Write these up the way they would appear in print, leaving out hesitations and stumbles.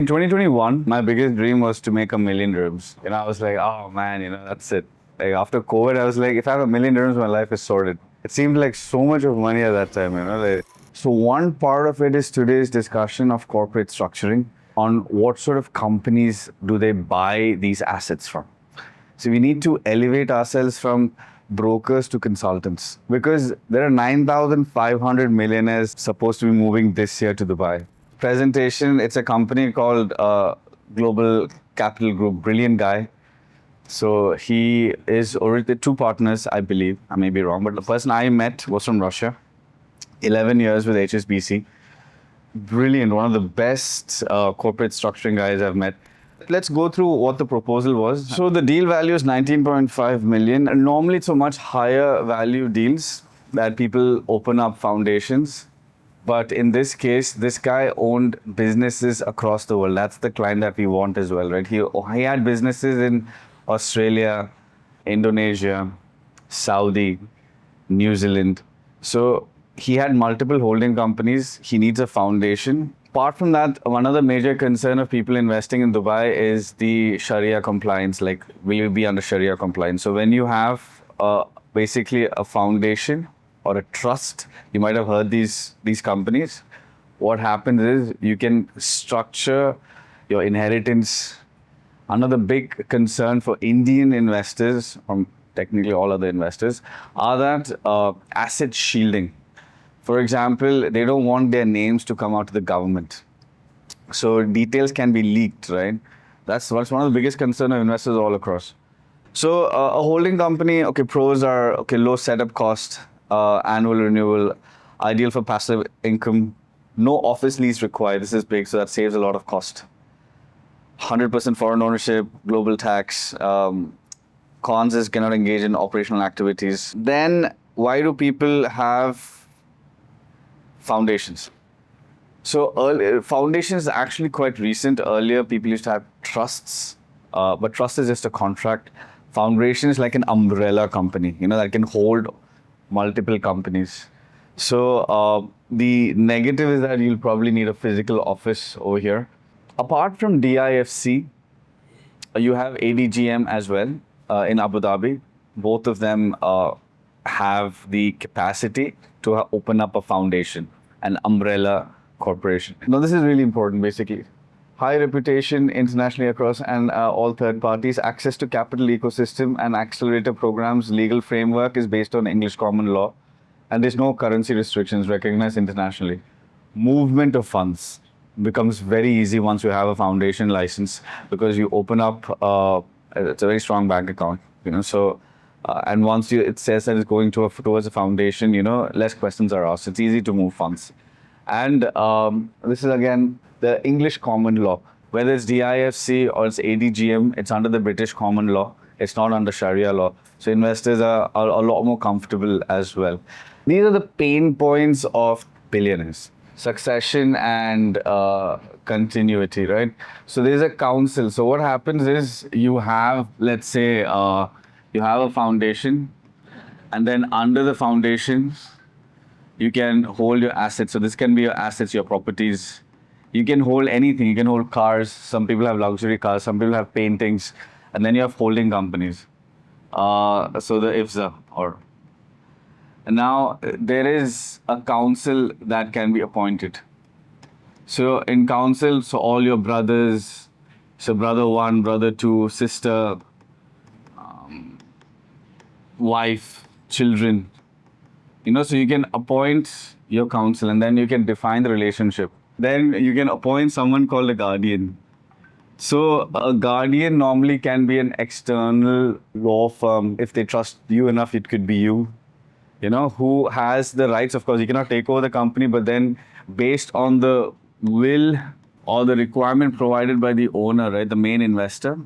In 2021, my biggest dream was to make $1 million. I was like, oh man, that's it. Like after COVID, I was like, if I have $1 million, my life is sorted. It seemed like so much of money at that time. So one part of it is today's discussion of corporate structuring on what sort of companies do they buy these assets from. So we need to elevate ourselves from brokers to consultants because there are 9,500 millionaires supposed to be moving this year to Dubai. Presentation, it's a company called Global Capital Group, brilliant guy. So he is already two partners, I believe. I may be wrong, but the person I met was from Russia. 11 years with HSBC. Brilliant, one of the best corporate structuring guys I've met. Let's go through what the proposal was. So the deal value is 19.5 million. And normally it's a much higher value deals that people open up foundations. But in this case, this guy owned businesses across the world. That's the client that we want as well, right? He had businesses in Australia, Indonesia, Saudi, New Zealand. So he had multiple holding companies. He needs a foundation. Apart from that, one other major concern of people investing in Dubai is the Sharia compliance. Like, will you be under Sharia compliance? So when you have basically a foundation or a trust, you might have heard these companies. What happens is you can structure your inheritance. Another big concern for Indian investors, or technically all other investors, are that asset shielding. For example, they don't want their names to come out to the government. So details can be leaked, right? That's one of the biggest concerns of investors all across. So a holding company, okay, pros are, okay, low setup cost, annual renewal, ideal for passive income, no office lease required. This is big, so that saves a lot of cost. 100% foreign ownership, global tax. Cons is cannot engage in operational activities. Then why do people have foundations? So foundations is actually quite recent. Earlier, people used to have trusts, but trust is just a contract. Foundation is like an umbrella company, that can hold multiple companies. So the negative is that you'll probably need a physical office over here. Apart from DIFC, you have ADGM as well in Abu Dhabi. Both of them have the capacity to open up a foundation, an umbrella corporation. Now, this is really important, basically. High reputation internationally across and all third parties, access to capital ecosystem and accelerator programs, legal framework is based on English common law, and there's no currency restrictions recognized internationally. Movement of funds becomes very easy once you have a foundation license because you open up, it's a very strong bank account, so and once it says that it's going towards a foundation, less questions are asked. It's easy to move funds. And this is again the English common law. Whether it's DIFC or it's ADGM, it's under the British common law. It's not under Sharia law. So investors are a lot more comfortable as well. These are the pain points of billionaires. Succession and continuity, right? So there's a council. So what happens is you have, let's say, you have a foundation, and then under the foundation, you can hold your assets. So this can be your assets, your properties. You can hold anything. You can hold cars. Some people have luxury cars. Some people have paintings. And then you have holding companies. So the IFSA And now there is a council that can be appointed. So in council, so all your brothers, so brother one, brother two, sister, wife, children, so you can appoint your council and then you can define the relationship. Then you can appoint someone called a guardian. So a guardian normally can be an external law firm. If they trust you enough, it could be you, who has the rights. Of course, you cannot take over the company, but then based on the will or the requirement provided by the owner, right, the main investor,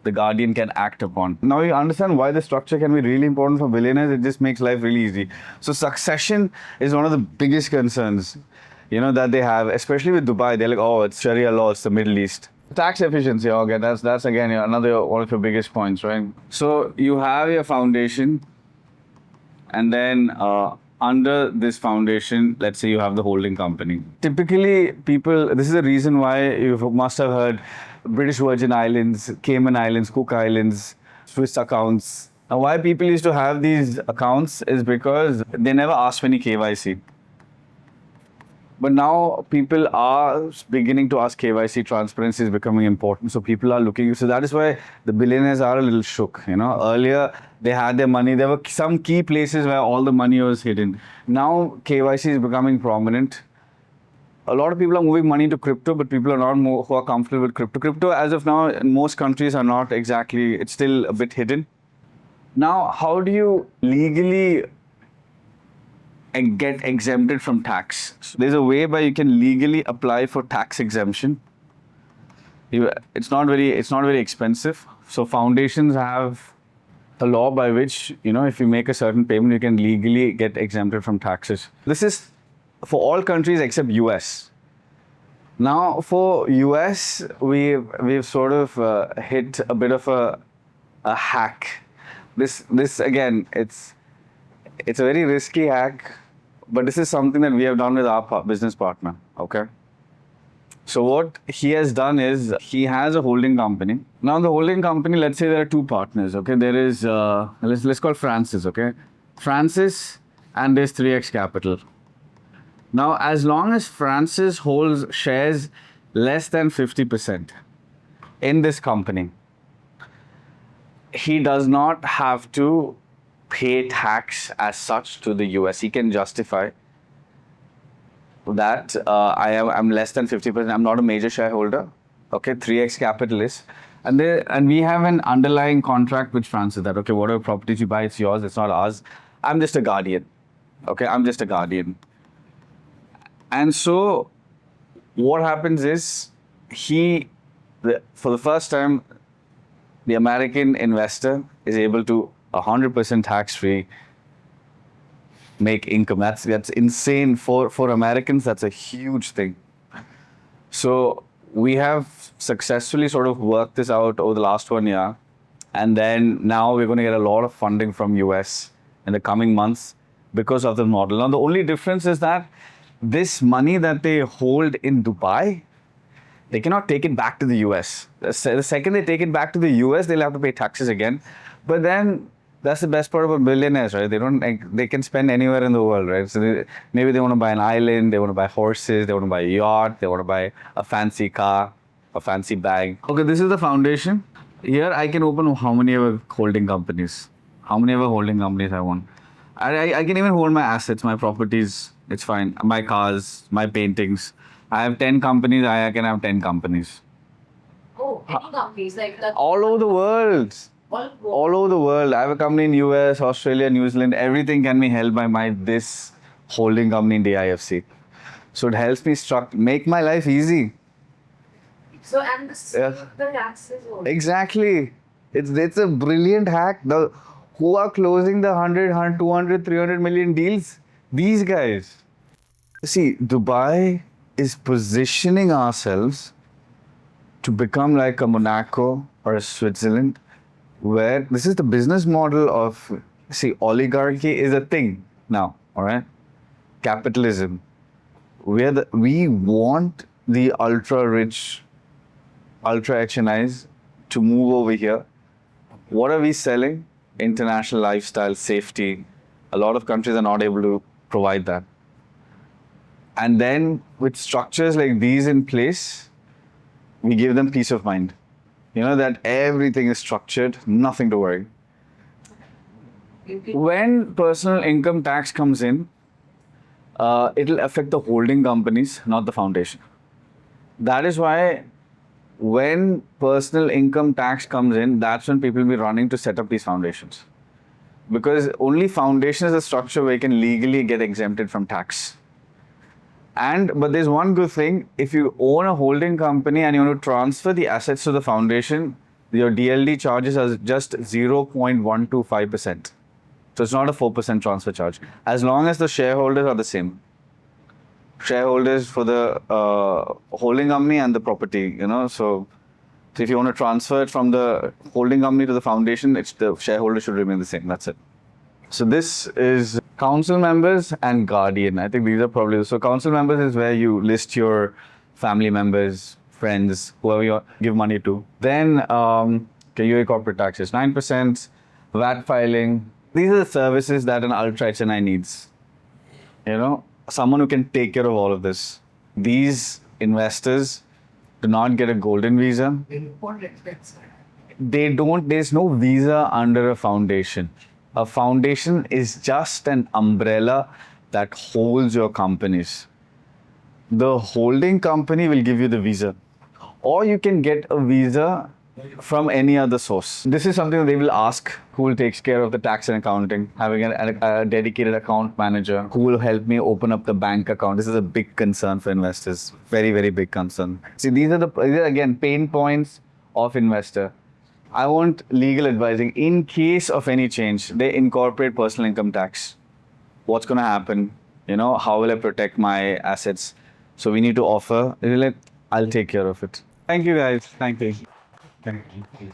the guardian can act upon. Now you understand why the structure can be really important for billionaires. It just makes life really easy. So succession is one of the biggest concerns, that they have, especially with Dubai. They're like, oh, it's Sharia law, it's the Middle East. Tax efficiency, okay, that's again another one of your biggest points, right? So you have your foundation, and then under this foundation, let's say you have the holding company. Typically, people, this is the reason why you must have heard British Virgin Islands, Cayman Islands, Cook Islands, Swiss accounts. Now, why people used to have these accounts is because they never asked for any KYC. But now people are beginning to ask KYC. Transparency is becoming important. So people are looking. So that is why the billionaires are a little shook. Earlier they had their money. There were some key places where all the money was hidden. Now KYC is becoming prominent. A lot of people are moving money into crypto, but people are not who are comfortable with crypto. Crypto, as of now, in most countries are not exactly. It's still a bit hidden. Now, how do you legally and get exempted from tax? So there's a way where you can legally apply for tax exemption. It's not very expensive. So foundations have a law by which, if you make a certain payment, you can legally get exempted from taxes. This is for all countries except US. Now for US, we've sort of hit a bit of a hack. This again, it's a very risky hack, but this is something that we have done with our business partner, okay? So what he has done is, he has a holding company. Now the holding company, let's say there are two partners, okay? There is, let's call Francis, okay? Francis, and there's 3X Capital. Now, as long as Francis holds shares less than 50% in this company, he does not have to pay tax as such to the US. He can justify that I'm less than 50%. I'm not a major shareholder. Okay, 3X Capital is, and we have an underlying contract with Francis that, okay, whatever properties you buy, it's yours. It's not ours. I'm just a guardian. Okay, I'm just a guardian. And so, what happens is, for the first time, the American investor is able to 100% tax-free make income. That's insane for Americans. That's a huge thing. So we have successfully sort of worked this out over the last 1 year, and then now we're going to get a lot of funding from US in the coming months because of the model. Now the only difference is that this money that they hold in Dubai, they cannot take it back to the US. The second they take it back to the US, they'll have to pay taxes again. But then that's the best part about billionaires, right? They can spend anywhere in the world, right? So maybe they want to buy an island, they want to buy horses, they want to buy a yacht, they want to buy a fancy car, a fancy bag. Okay, this is the foundation. Here I can open how many ever holding companies. How many ever holding companies I want. I can even hold my assets, my properties. It's fine. My cars, my paintings. I have 10 companies, I can have 10 companies. Oh, any companies like that? All over the world. All over the world. I have a company in US, Australia, New Zealand. Everything can be held by this holding company in DIFC. So it helps me make my life easy. So, and the taxes also. Exactly. It's a brilliant hack. Who are closing the 100, 200, 300 million deals? These guys. See, Dubai is positioning ourselves to become like a Monaco or a Switzerland, where this is the business model of, oligarchy is a thing now, all right? Capitalism. We want the ultra-rich, ultra-HNIs to move over here. What are we selling? International lifestyle, safety. A lot of countries are not able to provide that. And then with structures like these in place, we give them peace of mind. That everything is structured, nothing to worry. When personal income tax comes in, it'll affect the holding companies, not the foundation. That is why when personal income tax comes in, that's when people will be running to set up these foundations. Because only foundation is a structure where you can legally get exempted from tax. But there's one good thing, if you own a holding company and you want to transfer the assets to the foundation, your DLD charges are just 0.125%. So it's not a 4% transfer charge, as long as the shareholders are the same. Shareholders for the holding company and the property, So if you want to transfer it from the holding company to the foundation, the shareholders should remain the same, that's it. So this is council members and guardian. I think these are probably, so council members is where you list your family members, friends, whoever you give money to. Then UAE corporate taxes, 9%, VAT filing. These are the services that an ultra HNI needs. Someone who can take care of all of this. These investors do not get a golden visa. There's no visa under a foundation. A foundation is just an umbrella that holds your companies. The holding company will give you the visa, or you can get a visa from any other source. This is something that they will ask who takes care of the tax and accounting, having a dedicated account manager who will help me open up the bank account. This is a big concern for investors. Very, very big concern. See, these are again pain points of investor. I want legal advising. In case of any change, they incorporate personal income tax. What's going to happen? How will I protect my assets? So we need to offer. I'll take care of it. Thank you, guys. Thank you. Thank you.